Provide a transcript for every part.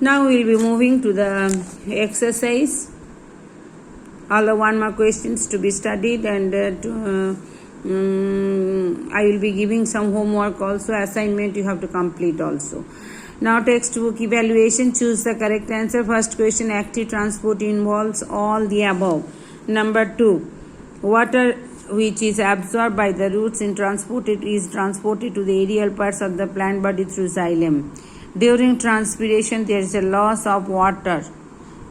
Now we will be moving to the exercise. All the 1 mark questions to be studied, and I will be giving some homework also, assignment you have to complete also. Now textbook evaluation, choose the correct answer. First question, active transport involves all the above. Number 2, water which is absorbed by the roots is transported to the aerial parts of the plant body through xylem. During transpiration, there is a loss of water.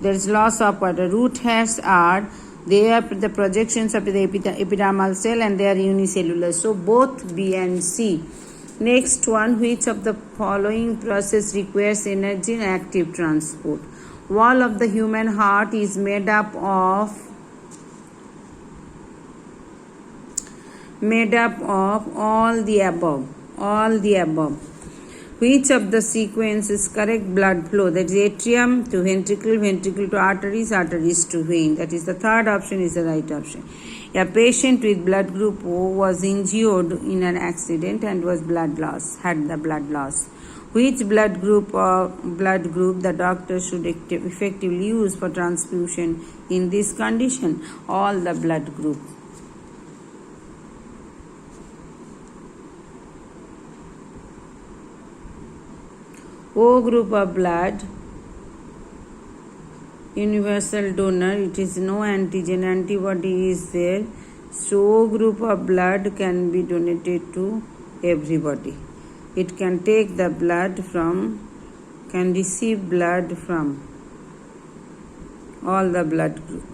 Root hairs are the projections of the epidermal cell, and they are unicellular. So both B and C. Next one, which of the following process requires energy in active transport? Wall of the human heart is made up of all the above. Which of the sequence is correct blood flow? That is atrium to ventricle, ventricle to arteries, arteries to vein. That is the third option is the right option. A patient with blood group O was injured in an accident and had the blood loss. Which blood group the doctor should effectively use for transfusion in this condition? All the blood group. O group of blood, universal donor, it is no antigen, antibody is there. So O group of blood can be donated to everybody. It can take the blood can receive blood from all the blood group.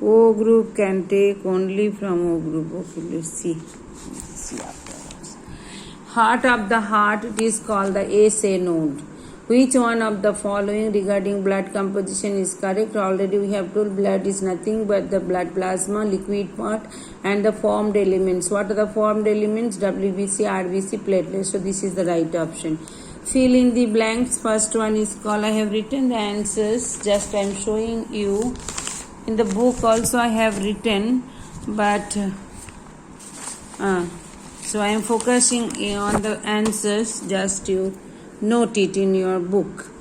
O group can take only from O group. Okay, let's see afterwards. Heart of the heart, it is called the SA node. Which one of the following regarding blood composition is correct? Already we have told blood is nothing but the blood plasma, liquid part, and the formed elements. What are the formed elements? WBC, RBC, platelets. So this is the right option. Fill in the blanks. First one is called, I have written the answers, just I am showing you. In the book also I have written, but so I am focusing on the answers, just you note it in your book.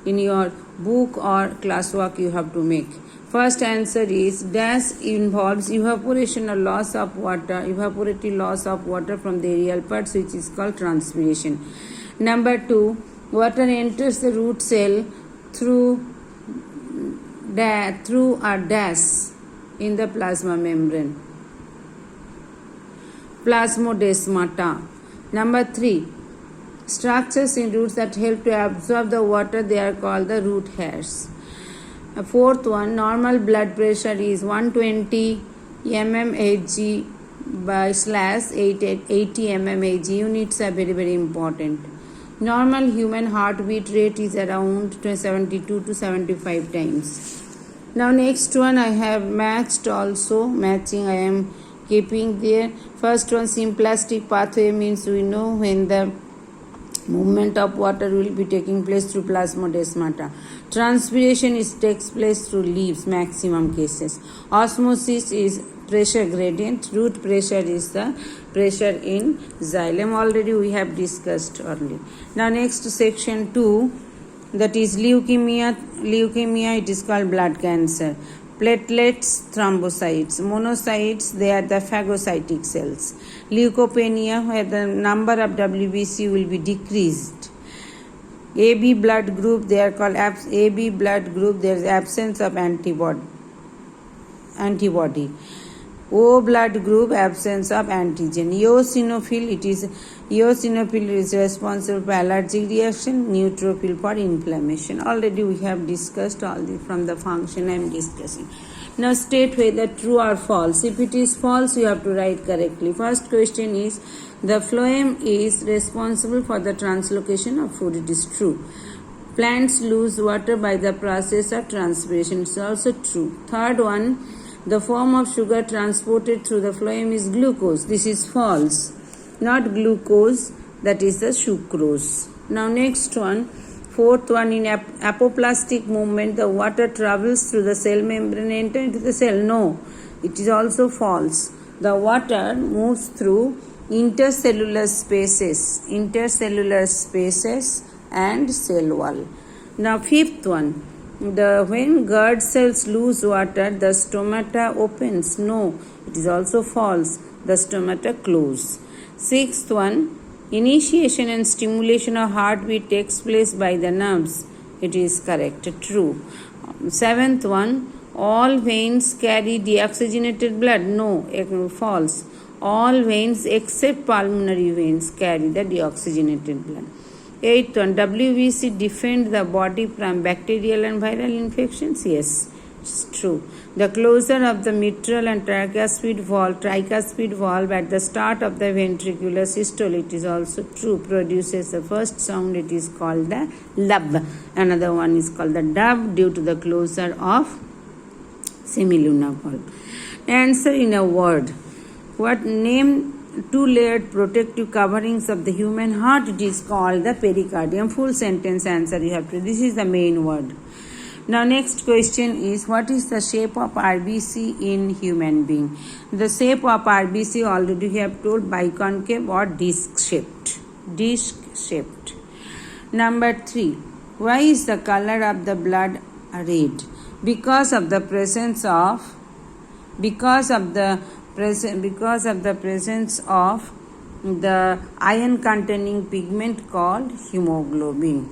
In your book or classwork you have to make. First answer is dash involves evaporation or loss of water, evaporative loss of water from the aerial parts, which is called transpiration. Number 2, water enters the root cell through a dash in the plasma membrane. Plasmodesmata. Number 3, structures in roots that help to absorb the water, they are called the root hairs. Fourth one, normal blood pressure is 120 mmHg by /80 mmHg. Units are very, very important. Normal human heartbeat rate is around 72 to 75 times. Now next one I have matched also. Matching I am keeping there. First one, symplastic pathway means we know when the movement of water will be taking place through plasmodesmata. Transpiration takes place through leaves, maximum cases. Osmosis is pressure gradient. Root pressure is the pressure in xylem. Already we have discussed earlier. Now next section 2, that is leukemia. Leukemia, it is called blood cancer. Platelets, thrombocytes. Monocytes, they are the phagocytic cells. Leukopenia, where the number of WBC will be decreased. AB blood group, they are called AB blood group, there is absence of antibody. O blood group, absence of antigen. Eosinophil is responsible for allergic reaction, neutrophil for inflammation. Already we have discussed all this from the function I am discussing. Now state whether true or false. If it is false, you have to write correctly. First question is, the phloem is responsible for the translocation of food. It is true. Plants lose water by the process of transpiration. It's also true. Third one, the form of sugar transported through the phloem is glucose. This is false. Not glucose, that is the sucrose. Now next one, fourth one, in apoplastic movement, the water travels through the cell membrane and enter into the cell. No, it is also false. The water moves through intercellular spaces and cell wall. Now fifth one, when guard cells lose water, the stomata opens. No, it is also false. The stomata close. Sixth one, initiation and stimulation of heartbeat takes place by the nerves. It is correct, true. Seventh one, all veins carry deoxygenated blood. No, false. All veins except pulmonary veins carry the deoxygenated blood. Eighth one, WBC defend the body from bacterial and viral infections. Yes, it's true. The closure of the mitral and tricuspid valve at the start of the ventricular systole, it is also true, produces the first sound. It is called the lub. Another one is called the dub due to the closure of semilunar valve. Answer in a word. What name two-layered protective coverings of the human heart? It is called the pericardium. Full sentence answer you have to. This is the main word. Now next question is, what is the shape of RBC in human being? The shape of RBC already we have told, biconcave or disc shaped. Disc shaped. Number 3. Why is the color of the blood red? Because of the presence of the iron containing pigment called hemoglobin.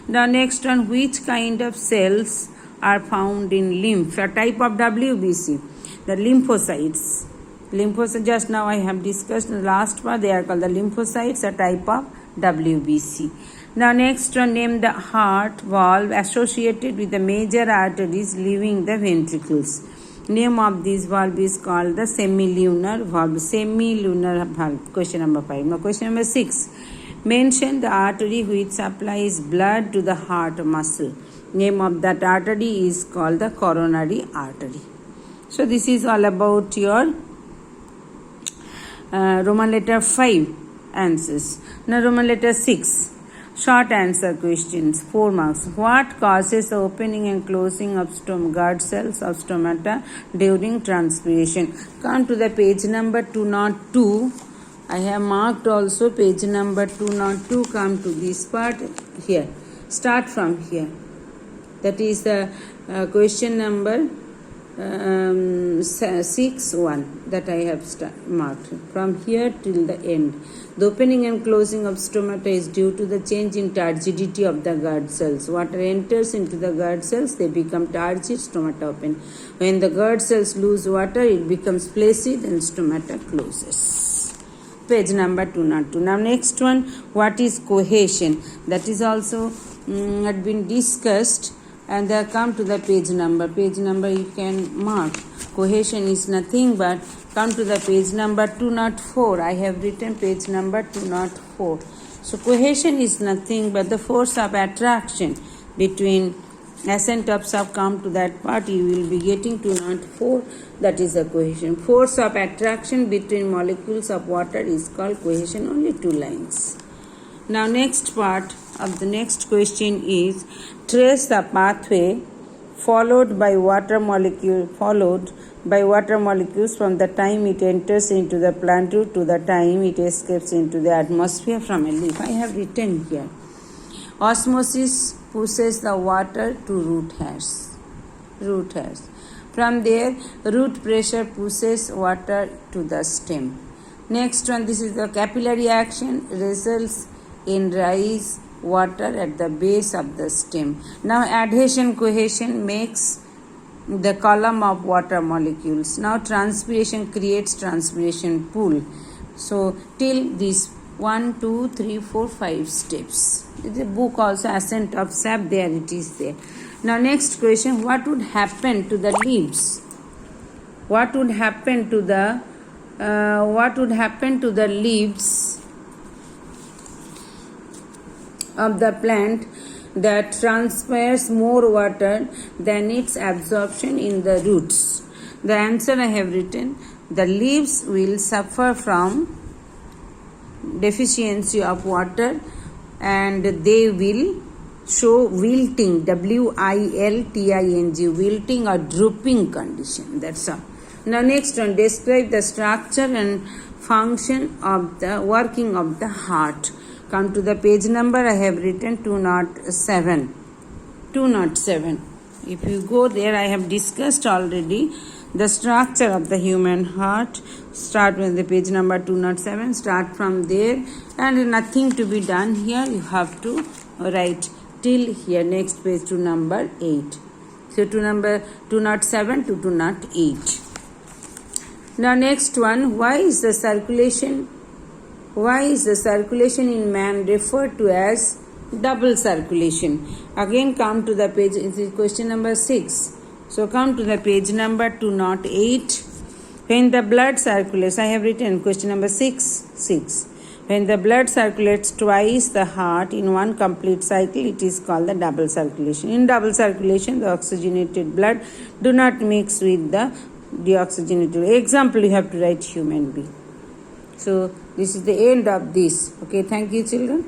The next one, which kind of cells are found in lymph? A type of WBC, the lymphocytes. Just now I have discussed in the last part, they are called the lymphocytes, a type of WBC. Now next one, name the heart valve associated with the major arteries leaving the ventricles. Name of this valve is called the semilunar valve. Question number 5. Now question number 6. Mention the artery which supplies blood to the heart muscle. Name of that artery is called the coronary artery. So this is all about your Roman letter 5 answers. Now Roman letter 6. Short answer questions, 4 marks. What causes the opening and closing of guard cells of stomata during transpiration? Come to the page number 202. I have marked also page number 202. Come to this part here. Start from here. That is the question number 6.1 that I have marked. From here till the end. The opening and closing of stomata is due to the change in turgidity of the guard cells. Water enters into the guard cells, they become turgid, stomata open. When the guard cells lose water, it becomes flaccid and stomata closes. Page number 202. Now next one, what is cohesion? That is also had been discussed, and they come to the page number. Page number you can mark. Cohesion is nothing but, come to the page number 204. I have written page number 204. So cohesion is nothing but the force of attraction between ascent of sub. Come to that part, you will be getting 204. That is the cohesion. Force of attraction between molecules of water is called cohesion. Only 2 lines. Now next part of the next question is, trace the pathway followed by water molecules from the time it enters into the plant root to the time it escapes into the atmosphere from a leaf. I have written here. Osmosis pushes the water to root hairs. From there, root pressure pushes water to the stem. Next one, this is the capillary action results in rise water at the base of the stem. Now adhesion cohesion makes the column of water molecules. Now transpiration creates transpiration pool. So till this 1, 2, 3, 4, 5 steps. The book also, Ascent of Sap, there it is there. Now next question, what would happen to the leaves? What would happen to the leaves of the plant that transpires more water than its absorption in the roots? The answer I have written, the leaves will suffer from deficiency of water and they will show wilting, wilting, wilting or drooping condition. That's all. Now next one, describe the structure and function of the working of the heart. Come to the page number. I have written 207. 207. If you go there, I have discussed already the structure of the human heart. Start with the page number 207. Start from there, and nothing to be done here. You have to write till here. Next page to number 8. So to number 207 to 208. Now next one, why is the circulation in man referred to as double circulation? Again come to the page, it is question number 6. So come to the page number 208. When the blood circulates, I have written question number 6. When the blood circulates twice the heart in one complete cycle, it is called the double circulation. In double circulation, the oxygenated blood do not mix with the deoxygenated. Example, you have to write human being. So this is the end of this. Okay, thank you children.